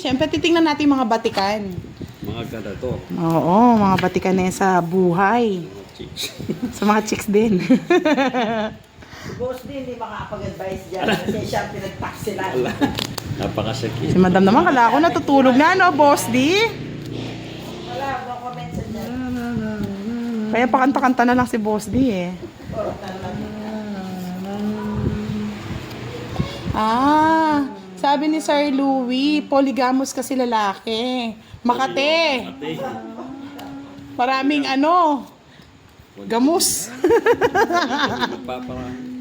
syempre titingnan natin yung mga batikan. Mga ganador. Oo, mga batikan na yan sa buhay. Mga chicks. Sa mga chicks din. Si Boss D hindi makakapag-advise dyan kasi siya ang pinag-taxi lang. Wala. Napakasakit. Si madam naman, kala ko natutulog na, no, Boss D? Wala, no comments dyan. Kaya pakanta-kanta na lang si Boss D, eh. Ah, sabi ni Sir Louie, polygamous kasi lalaki. Makate. Maraming ano, gamus. Nagpaparami.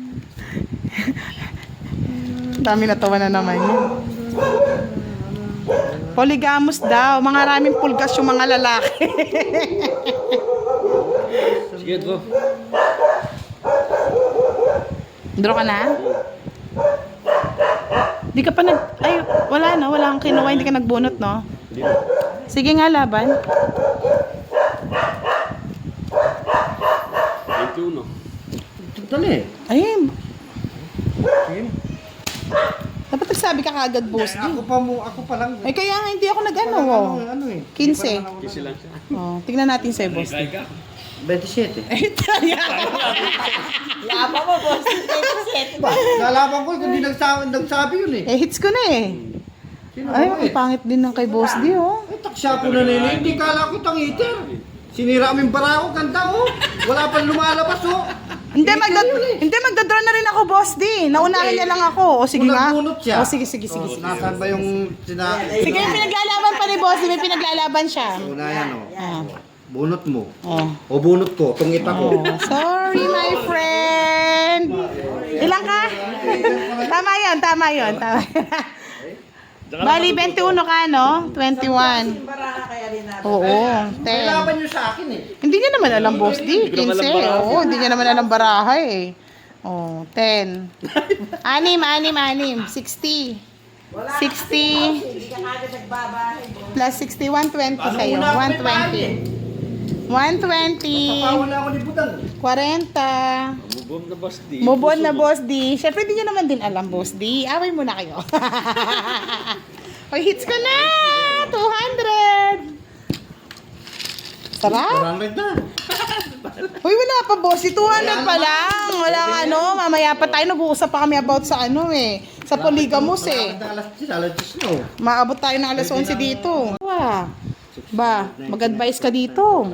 Dami natawa na naman yun. Polygamous daw. Mga raming pulgas yung mga lalaki. Sige, bro. Draw ka na? Di ka pa nag... Ay, wala na. Wala kang kinuha. Hindi ka nagbunot, no? Hindi na. Sige nga, laban. 21. Dali. Ay, Sige. dapat nagsabi ka kagad, Boss D. Ako pa lang. Ay, kaya nga hindi ako nag-ano. Ano eh. 15. Kasi lang siya. Oh, tignan natin sa'yo, Boss D. Kaya ka. 27. Ay, taya. Yapa mo, Boss D. 27 ba? Lalaban ko, hindi nagsabi yun eh. Eh, hits ko na eh. Sino Ay, ba ang pangit din ng kay Boss D, oh. Ay, taksya ko na nila. Hindi kala ko itang heater. Sinira mo yung bara ko, ganda oh. Wala pang lumalabas oh. Hindi, magdadraw na rin ako, Boss D. Naunahin niya lang ako. O, sige Kung nga. nagbunot siya. O, sige. Nasaan ba yung sinabi? Sige, may pinaglalaban pa ni Boss D. May pinaglalaban siya. Una yan oh. Ah. Bunot mo. Oh. O bunot ko, tungit ako. Oh, sorry, my friend. Ilang ka? Tama yun. Bali, 21 ka, no? 21. Baraha kaya rin natin. Oo, May 10. laban nyo sa akin eh. Hindi niya naman alam, Boss D. Hindi ko naman 15. alam baraha. Oo, hindi niya naman alam baraha eh. Oh, 10. 6. 60. Wala 60 hindi ka kagad nagbabahay. plus 60, 120 sa'yo. una ako may bahay eh. 120. Papawala ako ni Budang. 40. Mubom na boss D. Move on na, Boss D. Siyempre, di niya naman din alam, Boss D. Away muna kayo. Oy, hits ko na! 200! Sarap? 400 na. Uy, wala pa, Boss D. 200 pa lang. Wala nga, ano. Mamaya pa tayo. Nag-uusap pa kami about sa ano, eh. Sa polygamous, eh. Alas 10 no. Maabot tayo ng alas 11 dito. Wow. Ba, mag-advise ka dito.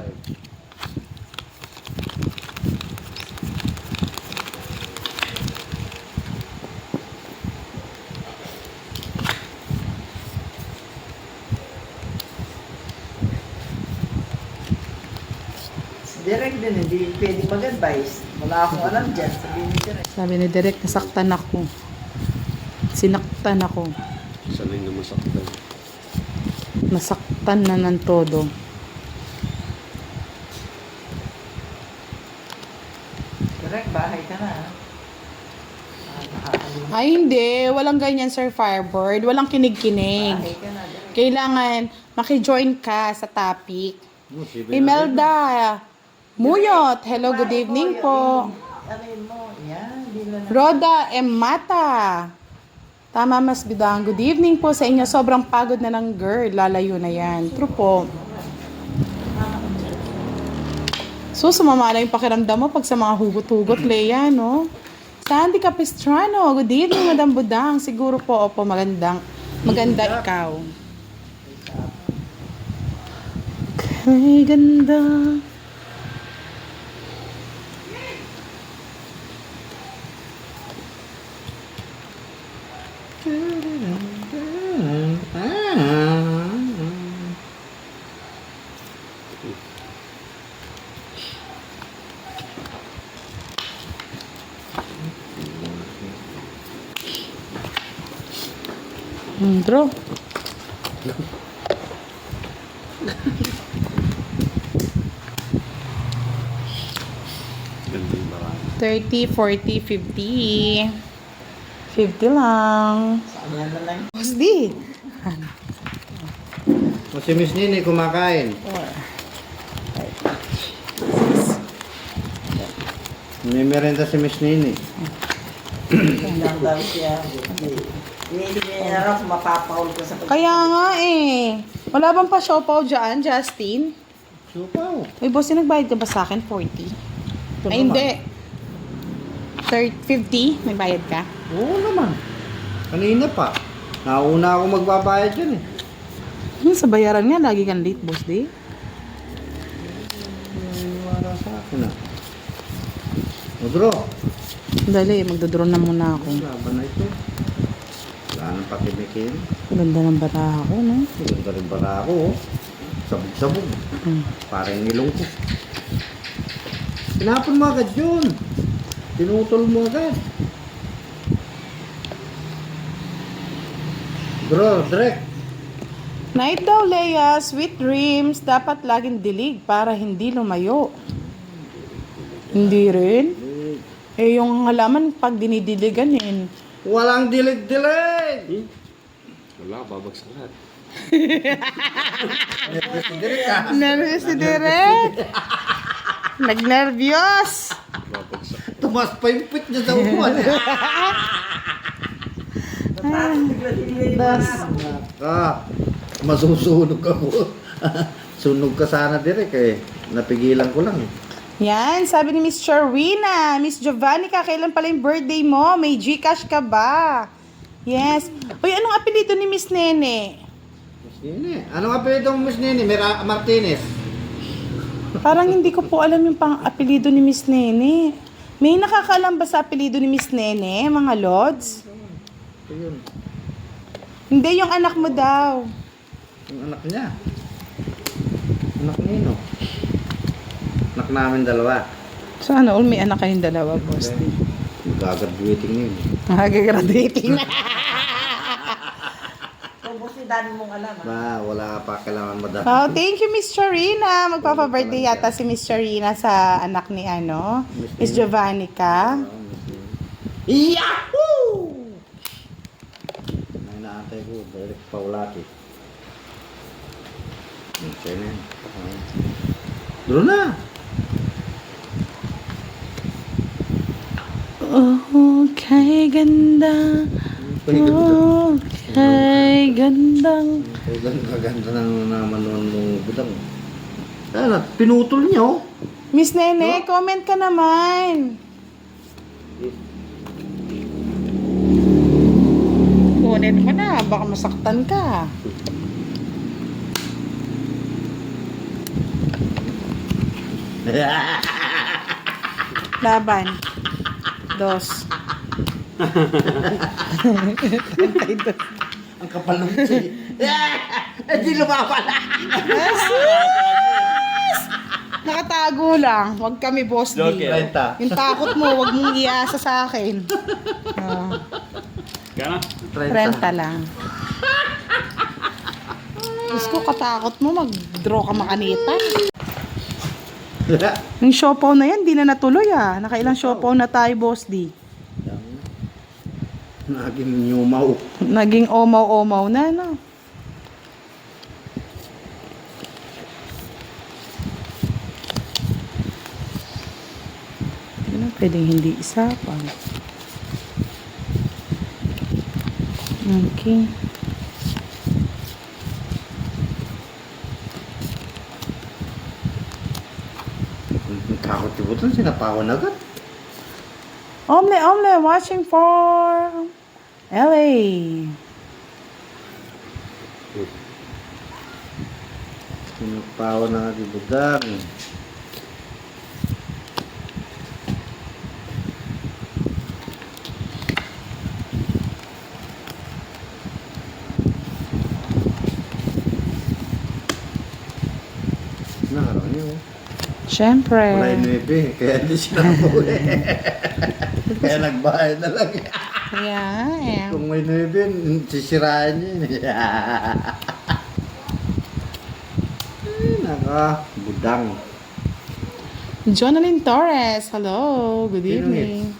Direct din, hindi pwede mag-advise. Wala akong alam dyan. Sabihin ni Direct. Sabi ni Direk, nasaktan ako. Sinaktan ako. Sanay na masaktan. Nasaktan na ng todo. Direct, bahay ka na. Nakakalimutan. Ay, hindi. Walang ganyan, Sir Firebird. Walang kinig-kinig. Bahay ka na, Direct. Kailangan makijoin ka sa topic. Si Imelda Muyot. Hello, good evening po. Ano yun mo? Yan, hindi na Roda M. Mata. Tama, Mas Bidang. Good evening po sa inyo. Sobrang pagod na ng girl. Lalayo na yan. True po. So, sumama na yung pakiramdam mo pag sa mga hugot-hugot, Leia, no? Sandy Capistrano. Good evening, Madam Budang. Siguro po, opo, maganda ikaw. Ay, ganda. Bro. Ganda yung barang. 30, 40, 50. 50 lang. Yan na lang. Boss D. O si Miss Nini kumakain. May merenda si Miss Nini. Lang daw siya. Hindi. Hinihingi niya raw kung mapapaul ko sa Kaya nga eh. Wala bang pa siopaw dyan, Justin? Supaw. Uy, boss, nagbayad ka ba sa akin? 40? Ay, hindi. 50? May bayad ka? Oo naman. Kanina pa. Nauna ako magbabayad yan eh. Sa bayaran nga, lagi kang late, boss, di? Wala sa akin ah. Madro. Dali, magdodraw na muna ako. Laban na ito. Wala nang patimikin. Ganda ng bata ako, no? Maganda rin pala ako oh. Sabog-sabog. Parang ilong ko. Tinapon mo agad yun. Tinutol mo agad. Bro, Drek. Night daw, Leia. Sweet dreams. Dapat laging dilig para hindi lumayo. Hindi rin? Eh, yung halaman, pag dinidiliganin. Walang dilig-dilig. Wala, babagsak lahat. Nervous si Direk. Nagnervyos. Babagsak. Tumas pa yung pit niya sa upuan. Masusunog ako. Sunog ka sana direk eh. Napigilan ko lang eh. Yan, sabi ni Miss Charwina. Miss Giovannica, kailan pala yung birthday mo? May Gcash ka ba? Yes. Uy, anong apelido ni Miss Nene? Miss Nene. Anong apelido mo Miss Nene? Martinez. Parang hindi ko po alam yung pang-apelido ni Miss Nene. May nakakaalam ba sa apelido ni Miss Nene, mga lods? Ito yun. Hindi, yung anak mo daw. Yung anak niya. Anak nino. Anak namin dalawa. So ano, may anak kayong dalawa, boss? Mag-graduating na yun. Mag-graduating na. Ubus ni dami mong alam. Wala pa kailangan madami. Oh, thank you, Miss Charina. Magpapa-birthday yata si Miss Charina sa anak ni Miss Giovannica. Yahoo! May naantay ko, direct paulati. Okay na yan. Duro na! Okay, ganda. Okay, gandang. Ay, ganda naman noon mong budang. Ano, pinutol niya oh. Miss Nene, comment ka naman. Kunin mo na, baka masaktan ka. Laban. Dos. Ang kapal ng chay. Hindi lumaban. Nakatago lang. Huwag kami, boss. Joke, D. eh. Yung takot mo, huwag mong iasa sa akin. Oh, Gana? 30 lang. Diyos ko, katakot mo, mag-draw ka makanita. Yung siopaw na yan, di na natuloy ah. Nakailang siopaw na tayo, boss D. Naging yumaw. Naging omaw-omaw na, no? Hindi na pwedeng hindi isapan. Okay. Takot yung buton, sinapawan agad. Omle, watching for LA. Sinapawan na agad yung budang. Nakaraw niyo. Siyempre. Wala yung 9, kaya hindi sinapaw eh. Kaya nagbayad na lang. Yeah. Kung may 9, sisirahan niya. Budang. Jonalyn Torres, hello. Good Sino evening.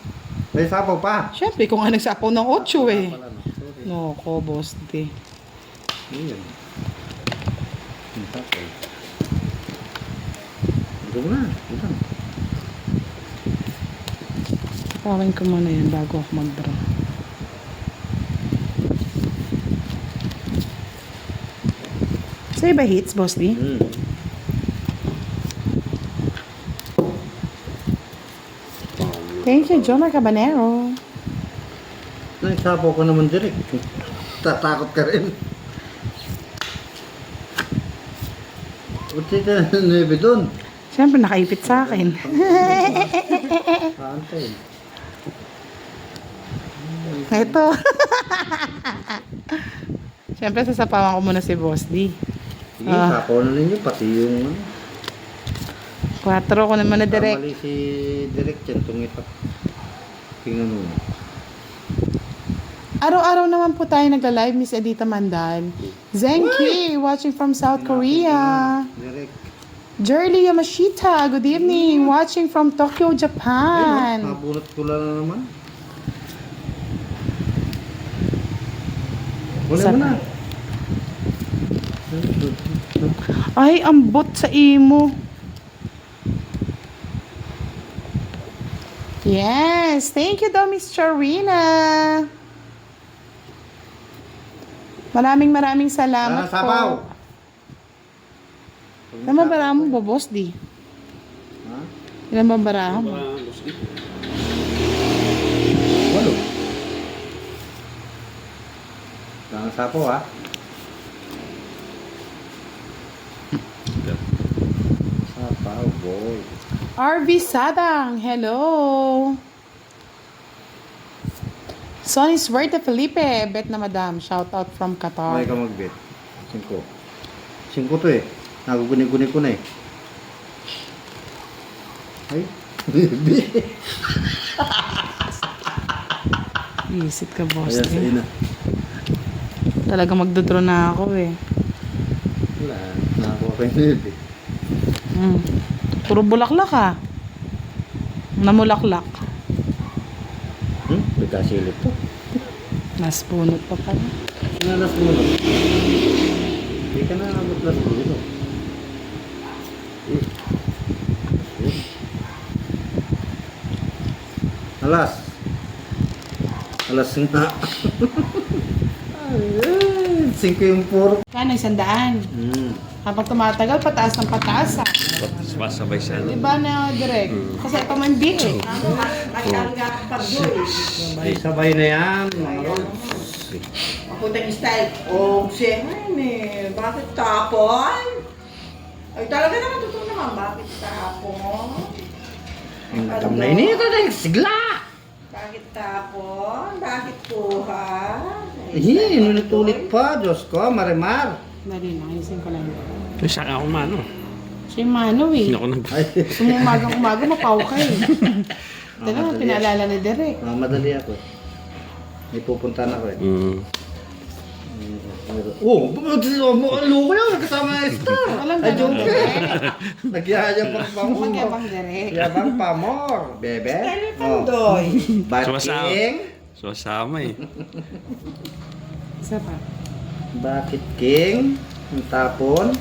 May sapaw pa. Siyempre, kung nga nagsapaw ng 8 eh. Wala na, sorry. No, ko, boss D. Ayan. Ang sapaw. Budang na. Budang. Pawin ko muna yan bago ako mag-draw. Sa'yo ba hits, Boss D? Thank you, Jomar Cabanero. Nagsapaw ko naman direct. Tatakot ka rin. Buti ka na nebe doon. Siyempre, nakaipit sa akin. Kaantay. Ito. Siyempre, sasapawan ko muna si Boss D. Sige, sapaw na ninyo. Pati yung 4 ko naman na direct. Kamali si direct yan. Tungitak. Tingnan mo. Araw-araw naman po tayo nagla-live, Miss Edita Mandan. Zenki, watching from South Korea. Direct. Jerly Yamashita, good evening. Watching from Tokyo, Ayun, Japan. nabunot ko lang na naman. Wala mo na. Ay, ambot sa imo. Yes, thank you daw, Miss Charina. Maraming salamat Sapaw. po. Ilan ba barahan mo, Boss D? Ha? Ilan ba barahan mo? Walo. Jangan sapaw ha. Sapaw boy. RV Sadang, hello. Sonny Suerte Felipe, bet na madam. Shout out from May Qatar. ka magbit. 5. 5 to eh. Naguguni-guni ko na eh. Ay. Visit ka, Boss Ayan, D. sa'yo na. Talaga magdodraw na ako eh. Wala. Nakakuha kayo na yun eh. Puro bulaklak ah. Namulaklak. Nagkasilip to. Naspunot pa pala. Nalas mo na. Hindi ka na nabot las mo ito. Alas. Alas nga. Ay, 5 yung puro. Kano, 100. Habang tumatagal, pataas ng pataas ah. Sumasabay sa ano. Diba na direct? Kasi ito man di eh. Nagkarga ang pagdoy. Sabay na yan. Mga Lord. Mapunta yung style. Oh, siya eh. Bakit tapon? Ay, talaga naman totoo naman. Bakit tapon? Ang madam na inito na yung sigla. Bakit tapon? Bakit kuha? Inulit pa. Diyos ko, marimar. Dali lang, ayusin ko lang. Ay, saka ako mano. Siya yung mano eh. Hindi ako nag... Ay, Umaga, mapaw ka eh. Talaga, madali. pinaalala ni Derek. Madali ako. May pupuntahan ako eh. Oh, Loko yun, kasama na star. Walang Ay, ganun, joke. Derek. Nagyayabang pa mo. Magyabang Derek. Yabang pa more, bebe. Style pandoy. Sumasama. King? Sumasama eh. Isa pa. Bakit King? Ang tapon?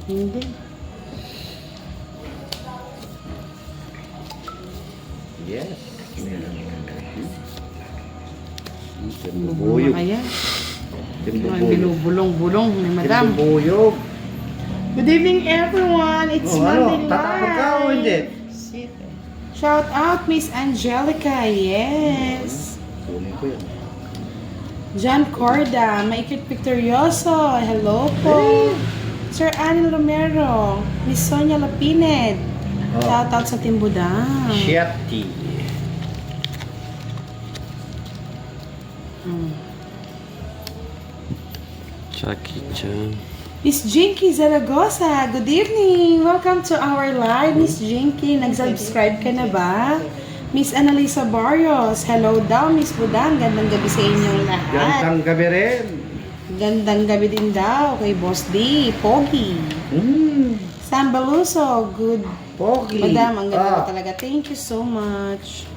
Hindi. Yes. Bubulong na kaya. Mga binubulong-bulong ni Madam. Timbubuyog. Good evening everyone. It's Monday ano? Tatapag ka o hindi? Shout out Miss Angelica. Yes. Kunin ko yan. John Corda, Maikit Victorioso. Hello po. Sir Anil Romero. Miss Sonia Lapined. Oh. Shout out sa Timbudang. Shetty. Chucky Chan. Miss Jinky Zaragoza, good evening! Welcome to our live, Miss Jinky. Nag-subscribe ka na ba? Miss Annalisa Barrios, hello daw, Miss Budang. Gandang gabi sa inyong lahat. Gandang gabi rin. Gandang gabi din daw kay Boss D, Pogi. Sam Baluso, good. Pogi. Madam, ang ganda mo talaga. Thank you so much.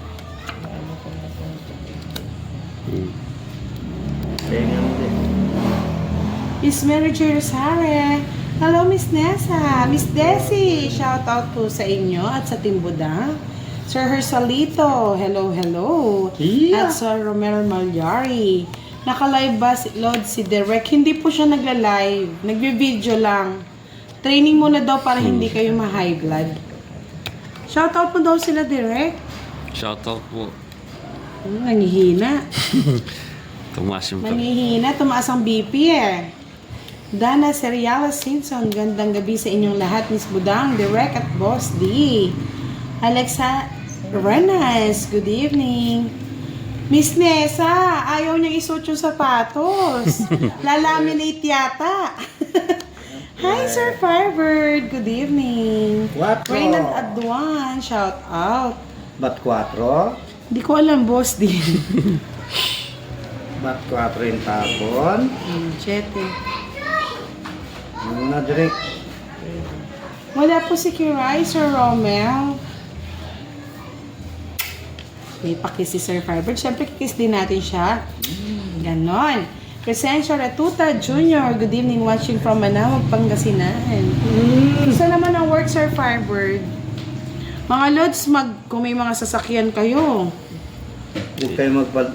Tingnan mo din. Miss Mary Jo Rosare. Hello, Miss Nessa. Miss Desi, shout out po sa inyo at sa Timbuda. Sir Hersalito, hello, hello. Yeah. At Sir Romero Malyari. Naka-live ba si Lord si Derek? Hindi po siya nagla-live. Nagbe-video lang. Training muna daw para hindi kayo ma-high blood. Shoutout mo daw sila, Derek. Shoutout po. Nangihina. Tumaas yung pag... Nangihina. Tumaas ang BP eh. Dana Seriala Simpson. Gandang gabi sa inyong lahat. Miss Budang, Derek at Boss D. Alexa Renas. Good evening. Miss Nessa, ayaw niyang isuot yung sapatos. Lalaminate yata. Hi, Sir Firebird. Good evening. Quatro. Reynald Adwan, shout out. Bat 4? Hindi ko alam, boss din. Bat 4 yung tapon. Chete. Ano na direct? Wala po si Kiray, Sir Romel. May pakis si Sir Firebird. Siyempre, kikis din natin siya. Ganon. Crescencio Retuta Jr. Good evening, watching from Manawag, Pangasinan. Isa naman ang work, Sir Firebird. Mga Lods, kung may mga sasakyan kayo, Huwag kayo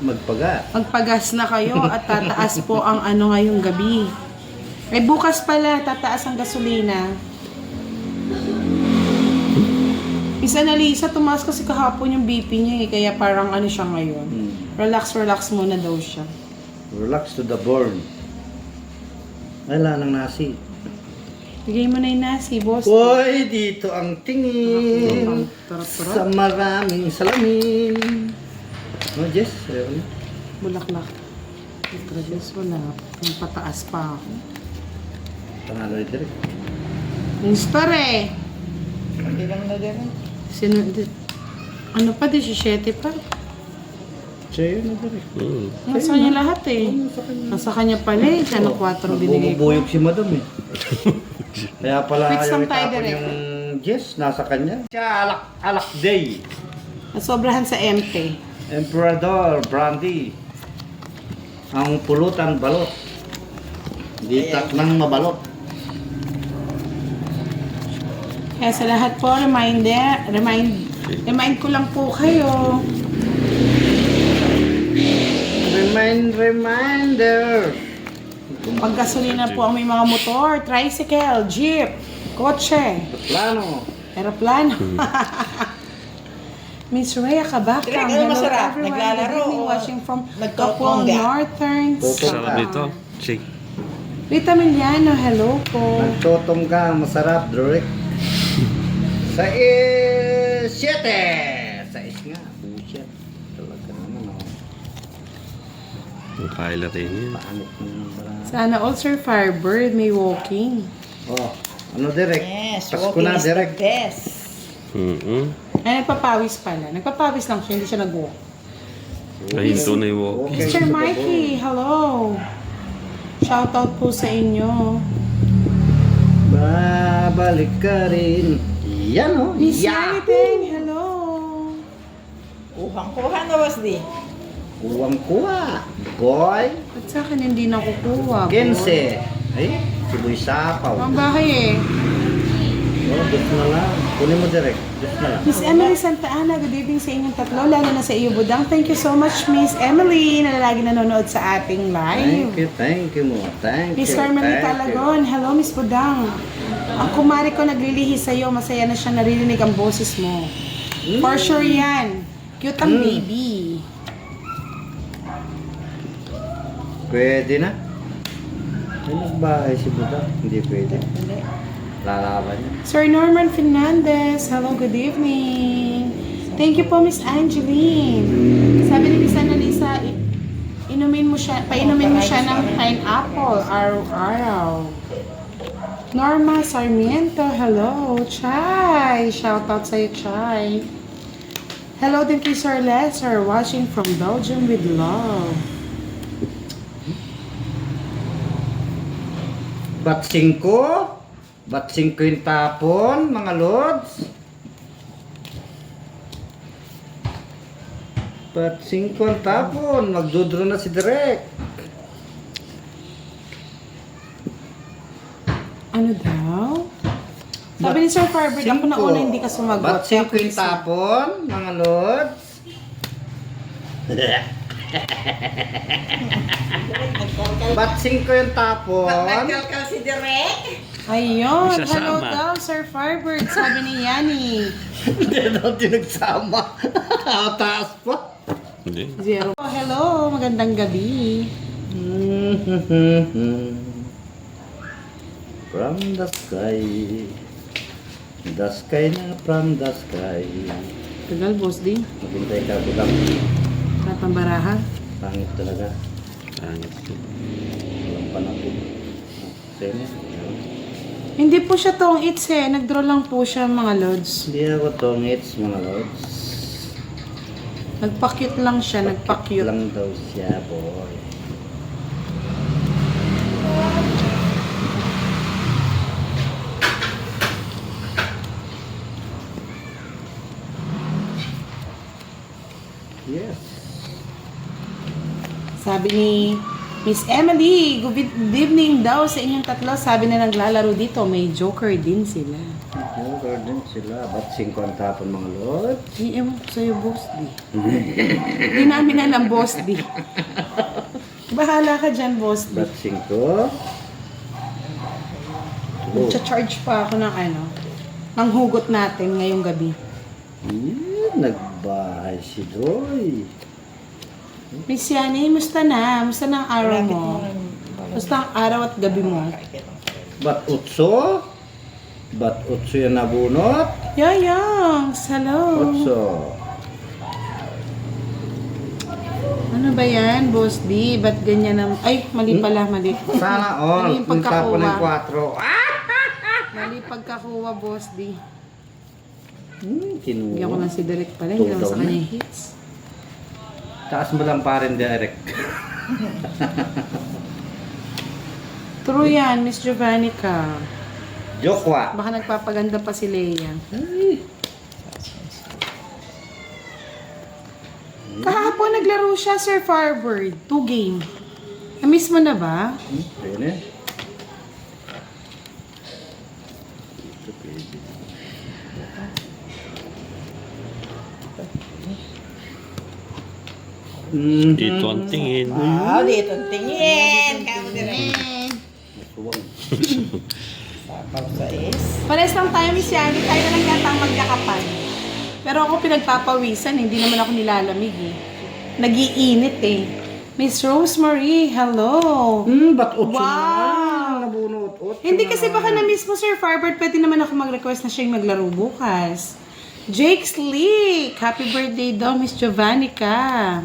magpaga. magpagas na kayo at tataas po ang ano ngayong gabi. Eh bukas pala, tataas ang gasolina. Isa na Lisa, tumaas kasi kahapon yung BP niya eh, kaya parang ano siya ngayon. Relax muna daw siya. Relax to the burn. Wala nang nasi. Bigay mo na yung nasi, boss. Hoy, dito ang tingin Tarap-tarap. sa maraming salamin. No, Jess? Ayaw na. Bulaklak. Introduce wala. Yung pataas pa ako. Panalo ni Derek. Yung star eh. Hindi lang na din. Ano pa, 17 pa. Siya yun na Derek. Nasa kanya lahat eh. Nasa kanya pala eh. Siya ng 4 binigay ko. Bubuyog si Madam eh. Kaya pala Fix ayaw lang tayo, itapon Derek. yung Jess, nasa kanya. Siya alak day. Nasobrahan sa empty. Emperador Brandy. Ang pulutan balot. Ditak ng mabalot. Kaya sa lahat po, remind ko lang po kayo. Reminder. Pag gasolina po ang may mga motor, tricycle, jeep, kotse, Plano. aeroplano. Miss Rhea Kabakang, Direk, ano masarap? everyone. Naglalaro Good evening, o watching from nagtotongga? Kapul Northern. Sarap nito. Shake. Rita Miliano, hello po. Nagtotong ka, masarap, Derek. Sa 7. Sa nga. Bullshit. Talaga naman, oh. Ang kaila rin yun. Paanok mo naman pala. Sana all Sir Firebird may walking. Oh, ano, Derek? Yes, Pasko walking na, is the Derek. best. Ay, nagpapawis pala. Nagpapawis lang siya, hindi siya nag-walk. Ay, ito na yung walk. Okay. Mr. Mikey, hello. Shoutout po sa inyo. Babalik ka rin. Yan, oh. Miss Yeah. Anything, hello. Kuhang-kuha na, Boss D. Kuwang kuha. Boy. At sa akin hindi nakukuha. Kense. Ay, siboy sapaw. Ang bahay eh. Oh, dos na lang. Kunin mo, Derek. Dos na lang. Miss Emily Santa Ana, good evening sa inyong tatlo, lalo na sa iyo, Budang. Thank you so much, Miss Emily, na lagi nanonood sa ating live. Thank you mo. Thank you. Miss Carmelita thank you. Alagon, hello Miss Budang. Ang kumari ko naglilihi sa iyo, masaya na siya naririnig ang boses mo. For sure yan. Cute ang baby. Pwede na. Ay, nagbahay si Buda. Hindi pwede. Lalaban niya. Sir Norman Fernandez, hello, good evening. Thank you po, Miss Angeline. Sabi ni Miss Annalisa, painumin mo siya ng pineapple araw-araw. Norma Sarmiento, hello. Chai, shout out sa'yo, Chai. Hello din kay Sir Lesser, watching from Belgium with love. Bat 5? Bat 5 yung tapon, mga lods? Bat 5 ang tapon, magdudro na si Derek. Ano daw? Sabi ni Sir Firebird, ako na una hindi ka sumagot. Bat 5 yung tapon, mga lods? Batsing ko yung tapon. Nagkalkal si Direk. Ayun, Magsasama. hello daw, Sir Firebird, sabi ni Yani. Hindi natin nagsama. Taas pa. Hindi. Zero. Oh, hello, magandang gabi. From the sky. The sky na from the sky. Tagal, boss din. Maghintay ka bilang. Napambaraha. Pangit talaga. Pangit. Walang panapin. Sene. Hindi po siya tong its eh. Nag-draw lang po siya mga lods. Hindi ako tongits mga lods. Nagpa-cute lang siya, nagpa-cute. Lang daw siya, boy. Yes. Sabi ni Miss Emily, good evening daw sa inyong tatlo. Sabi na naglalaro dito, may joker din sila. Joker din sila. Ba't 5 ang tapon mga lods? Di, ewan ko sa'yo, boss di. Di namin alam, boss di. Bahala ka dyan, boss di. Ba't 5? Magcha-charge pa ako ng ano, ng hugot natin ngayong gabi. Nagbahay si Doy. Miss Yani, musta na? Musta na ang araw mo? Musta ang araw at gabi mo? Ba't 8? Ba't 8 yan nabunot? Yoyong, hello. 8. Ano ba yan, boss di? Ba't ganyan ang... Ay, mali pala, mali. Sana all. Mali yung Kung tapon ng pagkakuha. 4. Mali pagkakuha, boss di. Kinuha. Bigyan ko lang si Derek pala, hindi naman sa Tugaw kanya na. yung hits. Taas mo lang pa rin direct. True yan, Miss Jovannica. Jokwa. Baka nagpapaganda pa si Leia. Kahapon naglaro siya, Sir Firebird. 2 game. Na-miss mo na ba? Ayun eh. Dito ang tingin. Wow, dito ang tingin. Kamu Direk. Sapaw sa is. Pares lang tayo, Miss Yani. Tayo na lang yata ang magyakapan. Pero ako pinagpapawisan, hindi naman ako nilalamig eh. Nagiinit eh. Miss Rosemary, hello. Ba't 8 Wow. na? Nabunot 8. Hindi kasi baka na-miss mo, Sir Firebird, pwede naman ako mag-request na siya yung maglaro bukas. Jake Slick, happy birthday daw, Miss Jovannica.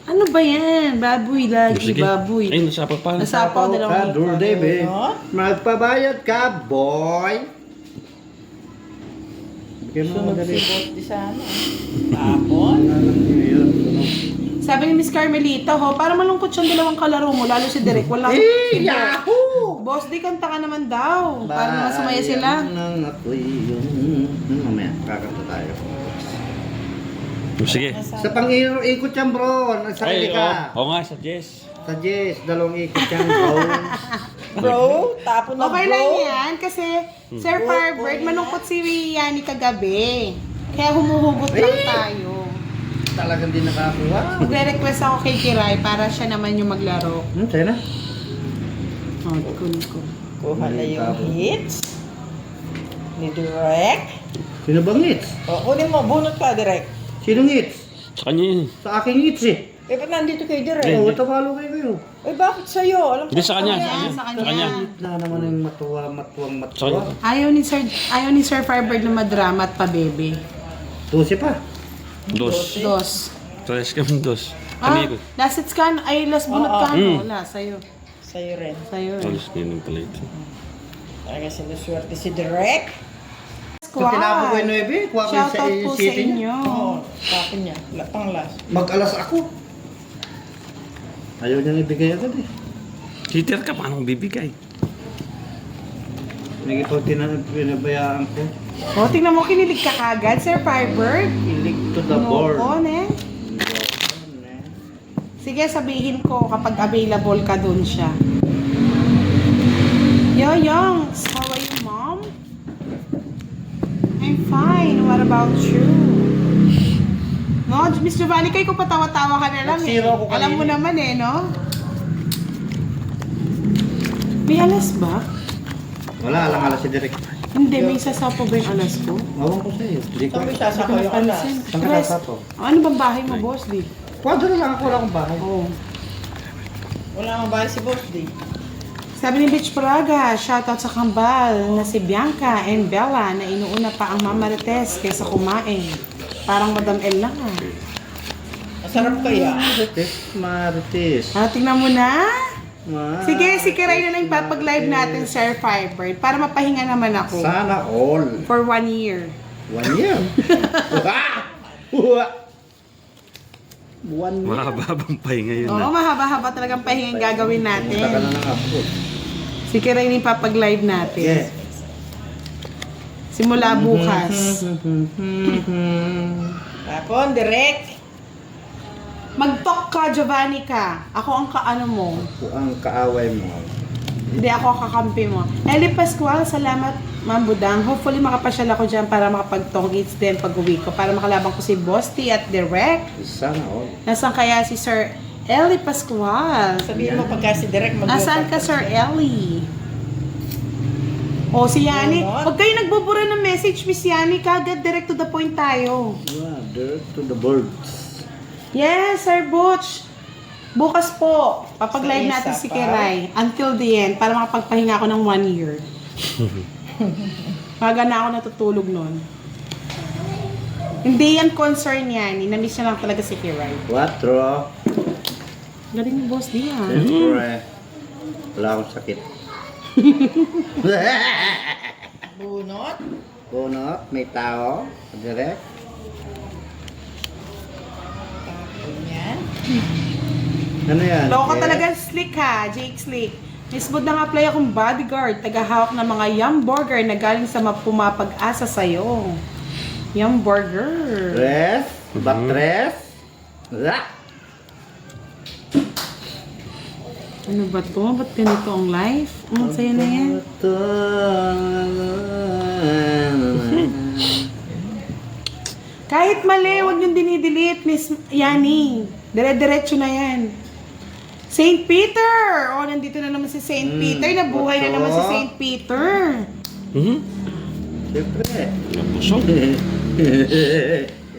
Ano ba yan? Baboy lagi, Sige. baboy. Ay, nasapaw pa. Nasapaw dalawang Dur, hito. David. Ano? Magpabayad ka, boy. Bigyan mo Sunog madali. si boss di sana. Tapon. Alam niyo yun. Sabi ni Miss Carmelita, ho, para malungkot siyang dalawang kalaro mo, lalo si Derek. Wala akong Eh, Yahoo! Boss, di kanta ka naman daw. Para masumaya sila. Nang ako'y yung... Mamaya, kakanta tayo. Sige. Sa pang-ikot yan, bro. Nagsarili Ay, ka. oo nga, sa Jess. Sa Jess, 2 ikot yan, bro. Bro, tapon na Okay bro. lang yan, kasi Sir Firebird, malungkot si Yani kagabi. Kaya humuhugot lang tayo. Talagang di nakakuha. Magre-request ako kay Kiray para siya naman yung maglaro. Sa'yo na. Oh, cool. Kuha na yung hits. Ni Direk. Sino bang hits? O, kunin mo, bunot ka, Direk. Sinong hits? Sa kanya yun. Sa aking hits eh. Eh, ba't nandito kay Direk? Oo, tabalo kayo. Eh, bakit sa'yo? Alam ko Hindi, sa kanya. Yan, sa kanya. Na naman yung matuwang Sa kanya. Ayaw ni Sir Firebird na madrama at pabebe. 12 pa. Dos. Dos. Tres kami dos. Ah, Kami ko. last hits ka, ay last bunot ka, no? Wala, sa'yo. Sa'yo rin. Sa'yo. Alis na yun pala ito. Talaga sinuswerte si Direk. Kung tinapon ko yung 9, kuha ko yung Shoutout po sa city niya. inyo. Oo, tapon niya. Pang last. Mag-alas ako. Ayaw niyang ibigay agad eh. Cheater ka, paano bibigay? Nagipag pinabayaan ko. O, tingnan mo, kinilig ka kagad, Sir Firebird. Ilig to the board. Nukon eh. Sige, sabihin ko kapag available ka dun siya. Yoyongs, how are you, Mom? I'm fine. What about you? No, Miss Giovanni, kayo kung patawa-tawa ka na lang eh. Nag-zero ako kanina. Alam mo naman eh, no? May alas ba? Wala, alang-alas si Direk. Hindi, may sasapo ba yung alas ko? Ewan ko sa'yo. Hindi ko. Sabi sasapaw yung alas. Saan ka Tres. sasapaw? Ano bang bahay mo, boss? Di? Kwadro lang ako, wala akong bahay. Oo. Wala nang bahay si Boss D. Sabi ni Bitch Praga, shoutout sa kambal na si Bianca and Bella na inuuna pa ang Mama Marites kaysa kumain. Parang Madam El lang ah. Masarap kaya. Marites. Ah, tingnan mo na. Ma. Sige, si Kiray na lang papag-live natin, Sir Firebird, para mapahinga naman ako. Sana all. For 1 year. 1 year. Wah! 1 year. Mahaba-habang pahinga yun Oo, na. mahaba-haba talagang pahinga gagawin Punta ka na natin. ng abroad. Si Kiray na yung papag-live natin. Yeah. Simula bukas. Tapon, direct. Mag-talk ka, Giovanni ka. Ako ang kaano mo. Ako ang kaaway mo. Hindi ako ang kakampi mo. Eli Pascual, salamat, Ma'am Budang. Hopefully makapasyal ako dyan para makapag-tong eats din pag-uwi ko. Para makalabang ko si Bosti at Direct. Sana all. Nasaan kaya si Sir Eli Pascual? Sabihin mo pagka si direct mag Nasaan ka, Sir Eli? O, si Yani. Huwag kayo nagbubura ng message, Miss Yani. Kagad, direct to the point tayo. Mother to the birds. Yes, Sir Butch. Bukas po, papag-live Sa natin isa si pa? Kiray. Until the end, para makapagpahinga ako ng 1 year. Maga na ako natutulog nun. Hindi yan concern yan. Inamiss niya lang talaga si Kiray. 4. Galing ni Boss Dia. Siyempre. Wala akong sakit. bunot. Bunot, may tao. Direct. Yan. Ano yan? Loko Yes. talaga slick ha, Jake Slick. Miss Bud na apply akong bodyguard, tagahawak ng mga yum burger na galing sa pumapag-asa sa'yo. Yum burger. Tres. Batres. Ah! Ano ba to? Ba't ganito ang life? Ang sa'yo na yan. Kahit mali, huwag niyong dinidelete, Miss Yani. Dire-diretso na yan. St. Peter! Oh, nandito na naman si St. Peter. Nabuhay na naman si St. Peter. Mhm. Siyempre. Busog.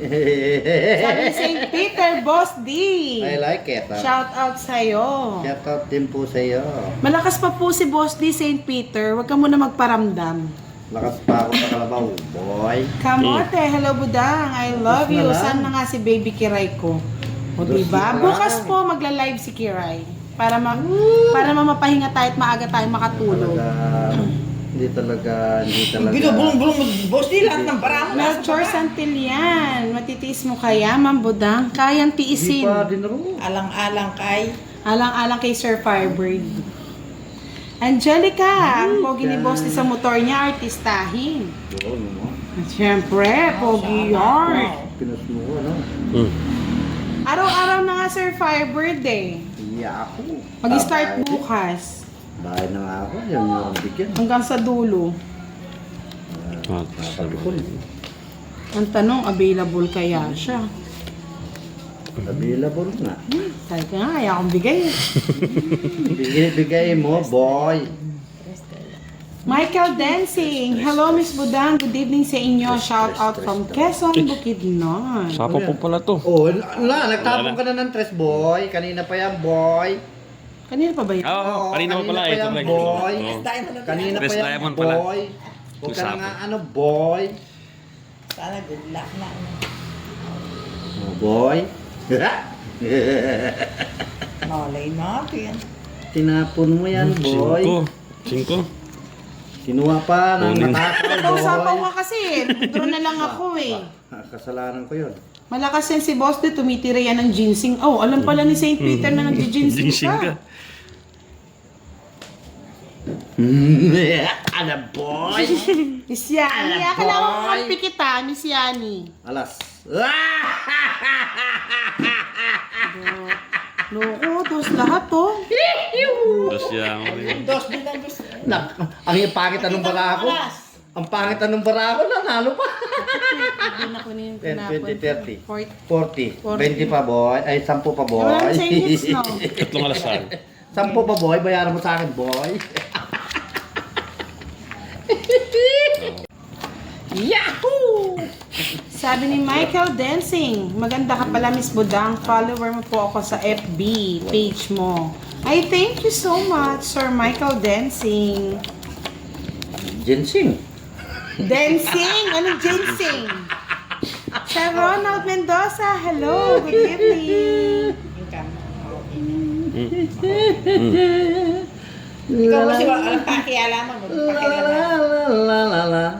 Sabi ni St. Peter, Boss D. I like it. Shout out sa'yo. Shout out din po sa iyo. Malakas pa po si Boss D, St. Peter. Huwag ka muna magparamdam. Lakas pa ako sa kalabaw, boy. Kamote, hello Budang. I love Tapos you. na lang. Saan na nga si baby Kiray ko? O Dos diba? na lang. Bukas po magla-live si Kiray. Para mapahinga tayo at maaga tayo makatulog. Hindi talaga. Binubulong-bulong mo, Boss D, lahat ng parang. Melchor Santillan, matitiis mo kaya, Ma'am Budang? Kayang Hindi tiisin. pa din ako. Alang-alang kay. Alang-alang kay Sir Firebird. Angelica, ang pogi ni Boss D sa motor niya, artistahin. Oo, ano mo? At syempre, pogi yard. Pinas mo ko, ano? Mm. Araw-araw na nga Sir Firebird eh. Iya ako. Mag-start Bahay. bukas. Bahay na nga ako. Yan yung akong bigyan. Hanggang sa dulo. Ah, Nakapagpul. Ang tanong, available kaya siya? Available nga. Sabi ka nga, ayaw akong bigay. Bigay mo, boy. Michael Dancing. Hello, Miss Budang. Good evening sa inyo. Shout out from Quezon, Bukidnon. Sapa po pala to. Oh, nagtapon ka na ng tres, boy. Kanina pa yan, boy. Kanina pa ba yun? Oo, kanina pa pala. pa Ito yan, pala. boy. Oo. Kanina pa Tres yan, diamond pala. boy. Huwag ka na Usapan. nga, ano, boy. Sana good luck na. Oh, boy. Malay natin. Tinapon mo yan, boy. 5. Kinuha pa ng Kunin. matakaw, Nag-usapan boy. nga kasi. Draw na lang ako eh. Kasalanan ko yun. Malakas yan si Boss D. Tumitira yan ng ginseng. Oh, alam pala ni St. Peter na nag-ginseng Ginseng ka. ka. Ano, boy? Miss Yani, akala ko kakampi kita, Miss Yani. Alas. Loko, dos lahat to. Tapos yan. Dos din ang gusto. Ang pangit anong bara ako. Ang pangit anong bara ako, nanalo pa. Hindi na kunin yung 10, tinapon. 20, 30. 40. 40. 20 pa, boy. Ay, 10 pa, boy. Walang changes, no? Tatlong alasal. 10 pa, boy. Bayaran mo sa akin, boy. Yahoo! Sabi ni Michael Dancing, maganda ka pala, Miss Budang. Follower mo po ako sa FB page mo. Ay, thank you so much, Sir Michael Dancing. Ginseng. Dancing? Anong ginseng? Sir Ronald Mendoza, hello, good evening. Ikaw kasi alam pakialaman mo. Pakialaman.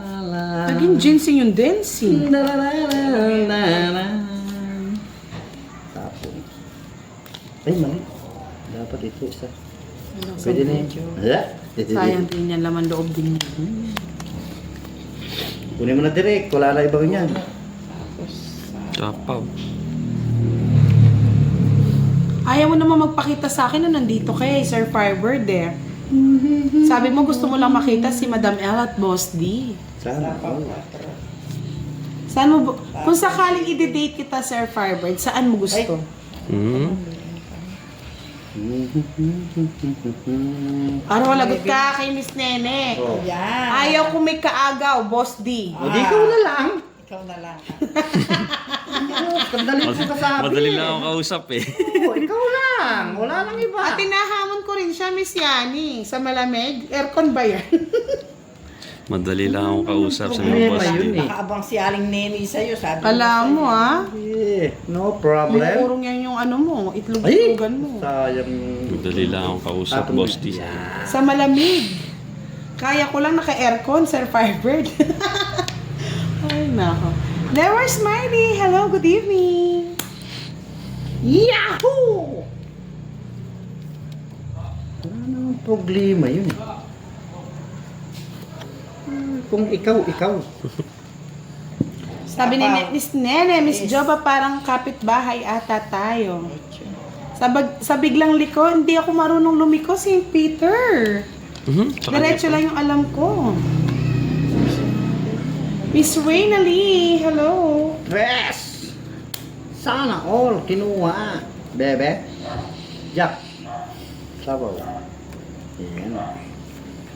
Naging ginseng yung dancing. Tapos. Ay, mali. Dapat ito isa. Pwede na yun. Sayang din yan, laman loob din yan. Kunin mo na direct. Wala na ibang yan. Tapaw. Ayaw mo naman magpakita sa akin na nandito kay Sir Firebird eh. Sabi mo gusto mo lang makita si Madam L at Boss D. Sana. Saan mo, kung sakaling i-date kita, Sir Firebird, saan mo gusto? Para lagot ka kay Miss Nene. Oh. Yan. Ayaw ko may kaagaw, Boss D. O, di ikaw na lang. Ikaw na lang. Sandali ko kasabi. Madali lang ako kausap eh. Oo, ikaw lang. Wala lang iba. At tinahamon ko rin siya, Miss Yani. Sa malamig, aircon ba yan? Madali lang ako kausap sa mga Problema boss yun din. eh. Nakaabang si Aling Nene sa'yo, sabi Alam mo ah. No problem. Murong yan yung ano mo, itlog-itlogan mo. Sayang. Madali lang ako kausap, Atong- boss D. Sa malamig. Kaya ko lang naka-aircon, Sir Firebird. Ay, nako. Never Smiley. Hello, good evening. Yahoo! Wala namang problema yun. Kung ikaw. Sabi ni Miss Nene, Miss Joba, parang kapitbahay ata tayo. Sa biglang liko, hindi ako marunong lumiko, St. Peter. Diretso lang yung alam ko. Miss Reyna Lee, hello. Dress! Sana all kinuha. Bebe. Jack. Sabaw. Yan.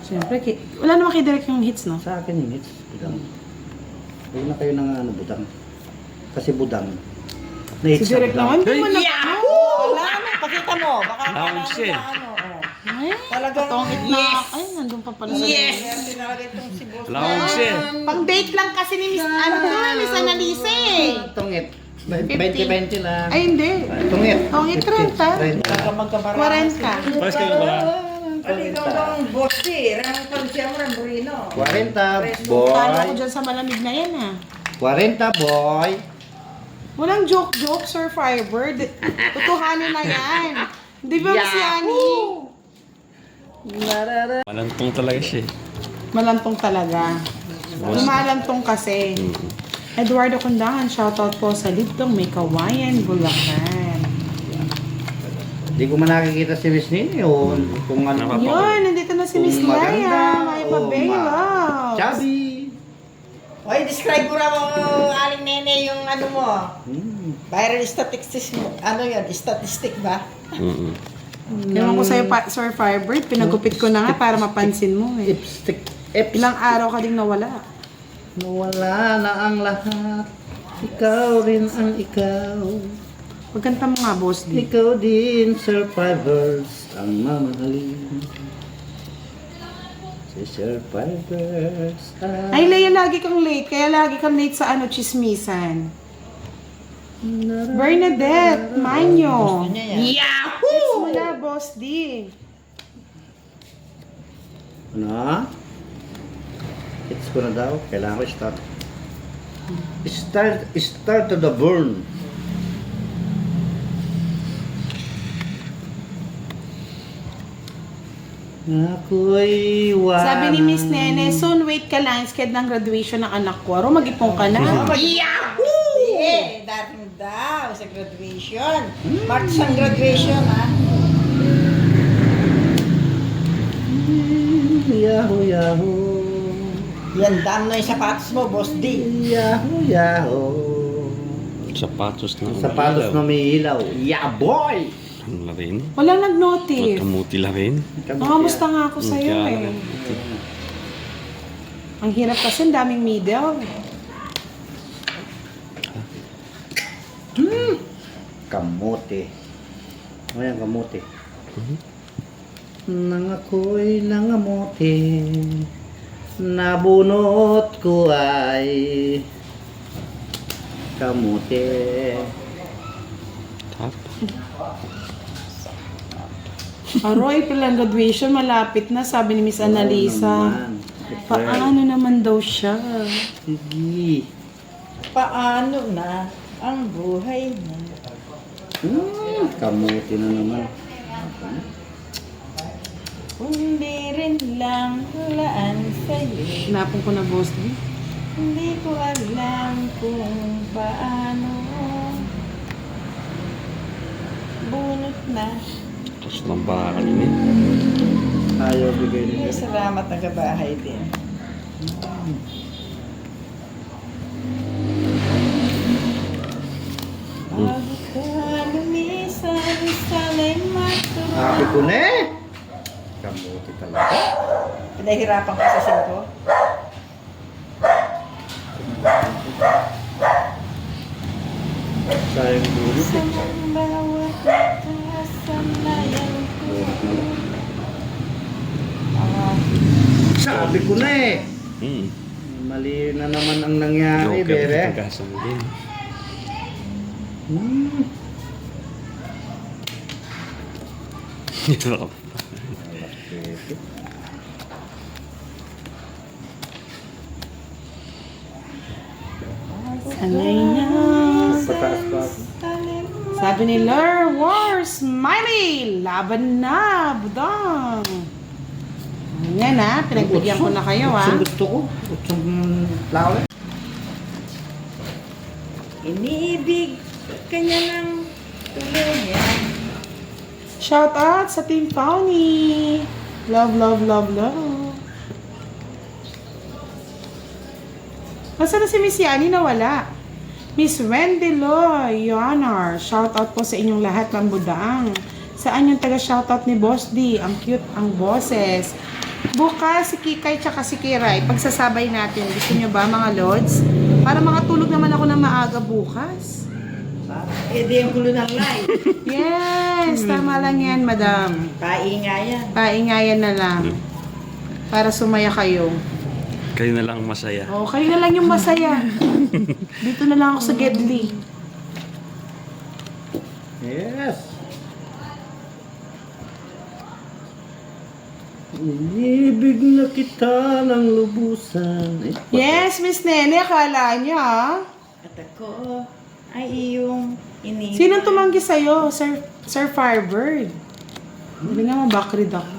Siyempre, wala naman kay direct yung hits, no? Sa akin yung hits. Budang. Huwag na kayo ng budang. Kasi budang. Si Na-hits sa direct budang. naman, hindi mo na Wala na, pakita mo. Baka Tawag siya. ano. Ay, Talagang totoong hit na. Ay, nandun pa pala sa Yes! Tinawag itong si Boss. Wala akong siya. Pang date lang kasi ni Miss, ano to, Miss Annalise eh. Tungit. 20-20 lang. Ay, hindi. Tungit. Tungit 30. Baka magkabarang. 40. Pares kayo ba? Ano ikaw ng Boss D? Rang Pansya mo ng Burino. 40, Paano ako boy. dyan sa malamig na yan ah. 40, boy. Walang joke-joke, Sir Firebird. Tutuhanin na yan. Di ba, Miss Yani? Malantong talaga siya eh. Malantong talaga. Lumalantong kasi. Eduardo Kundangan, shoutout po sa Libtong May Kawayan, Bulacan. Hindi ko man nakikita si Miss Nini yun. Kung ano. Napapa- Yun, nandito na si Miss Kung maganda, Laya. May o pabelos. Chubby. Oy, describe mo raw Aling Nene yung ano mo. Viral statistics mo. Ano yun? Statistic ba? Ewan ko sa'yo, Sir Firebird, pinagupit ko na nga para mapansin mo eh. Lipstick. Ilang araw ka ding nawala. Nawala na ang lahat. Ikaw rin ang ikaw. Magkanta mo nga, Boss D. Ikaw din, survivors, ang mamahalin. Si survivors Ay, Leia, lagi kang late. Kaya lagi kang late sa ano, chismisan. Bernadette, Manyo. Yahoo! Mula, Boss D. Ano? Hits ko na daw. Kailangan ko start. Start to the burn. Ako'y wala. Sabi ni Miss Nene, soon wait ka lang, sked ng graduation ng anak ko. Aro, mag-ipon ka na. Yahoo! Eh, dating daw sa graduation. March ang graduation, ha? Yahoo, yahoo. Yan, dam na yung sapatos mo, Boss D. Yahoo, yahoo. Sapatos na Sapatos na may ilaw. Yeah, boy! Ang larin. Walang nag-notice. Kamuti larin. Nakamusta nga ako sa'yo Kaya, Ang hirap kasi, ang daming middle. Kamote. Ayan, kamote. Nang ako'y nangamote, nabunot ko ay kamote. Tap. Aroy, palang graduation, malapit na, sabi ni Miss Annalisa. Paano naman daw siya? Sige. Paano na ang buhay mo? Kamote na naman. Hindi rin lang hulaan sa'yo. Hinapon ko na, Boss D. Hindi ko alam kung paano. Bunot na. Tapos ng bakal ni. Ayaw bigay May nila. salamat ang kabahay din. Bago ka lumisan, sana'y matulog. Happy ko na eh. Kamote talaga. Pinahirapan ka sa singko? Sayang dulot Sa eh. bawat kasanayan ko. Sabi ko na eh. Hmm. Mali na naman ang nangyari, Joker. bebe. Pagkasang din. Sanay na. Pataas pa ako. Sabi ni Lur, War, Smiley, laban na, budang. Yan ha, pinagbigyan ko na kayo ha. Utsong gusto ko. Utsong flower. Inibig ka niya ng tuloy yan. Shout out sa Team Pauni. Love, love, love, love. Nasaan na si Miss Yani? Nawala. Miss Wendy Loy, Yonar, shout out po sa inyong lahat ng budaang. Saan yung taga-shoutout ni Boss D? Ang cute ang boses. Bukas si Kikay tsaka si Kiray, pagsasabay natin. Gusto nyo ba mga Lods? Para makatulog naman ako ng maaga bukas. Eh di yung gulo ng live. Yes, tama lang yan, madam. Paingayan. Paingayan na lang. Para sumaya kayo. Kayo na lang masaya. O, kayo na lang yung masaya. Dito na lang ako sa Gedli. Yes. Inibig na kita ng lubusan. Eh, Yes, Miss Nene, akala niya ah. At ako ay iyong inibig. Sinong tumanggi sa'yo, Sir Firebird? Hindi nga mabakrid ako.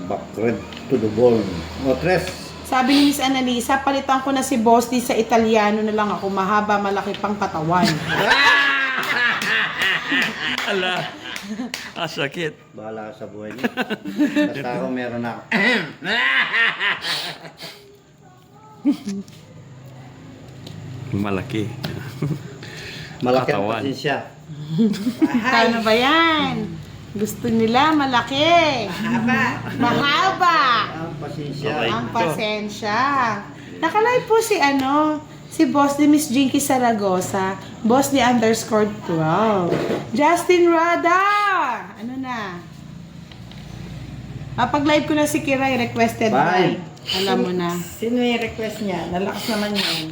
Backward to the bone. O, tres. Sabi ni Miss Annalisa, palitan ko na si Boss D sa Italiano na lang ako, mahaba, malaki pang katawan. Ala. Sakit. Bahala ka sa buhay niya. Basta ako meron ako. Malaki. Malaki ang Katawan. pasensya. Paano ba yan? Gusto nila malaki. Mahaba. Mahaba. Ang pasensya. Okay. Ang pasensya. Nakalive po si Boss ni Miss Jinky Saragosa, Boss ni _12. Justin Rada! Ano na? Pag-live ko na si Kiray, requested Bye. by. Alam mo na. Sino yung request niya? Nalakas naman yun.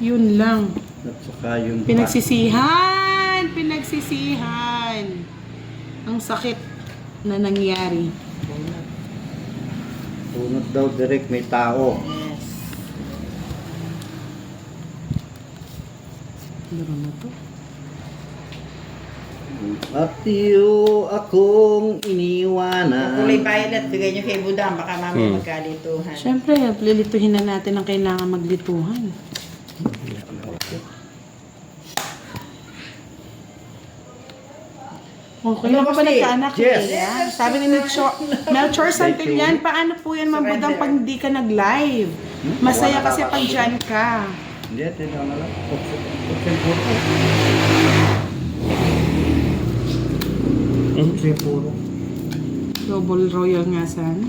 Yun lang. At saka yung Pinagsisihan. Ang sakit na nangyari. Punot daw direct may tao. Yes. Laro na to. At iyo akong iniwanan. Kulay violet, bigay niyo kay Budang. Baka mamaya magkalituhan. Siyempre, lilituhin na natin ang kailangan maglituhan. Okay Ano na ba ba si? nagkaanak? Yes. Leia? Sabi ni Melchor Santillan, paano po yan mabudang pag hindi ka nag-live? Masaya kasi pag dyan ka. Hindi, tinanong na lang. Puksin puro. Puksin puro. Double royal nga sana.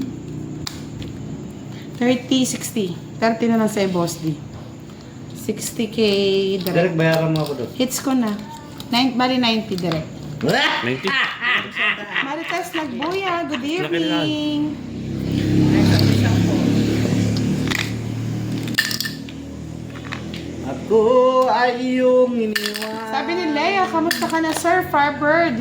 30, 60. 30 na lang sa'yo, Boss D. 60K direct. Direct bayaran mo ako doon. Hits ko na. Bali 90 direct. 90. Marites Nagbuya, good Laki na. evening. Ako ay iyong iniwan. Sabi ni Leia, kamusta ka na, Sir Farbird?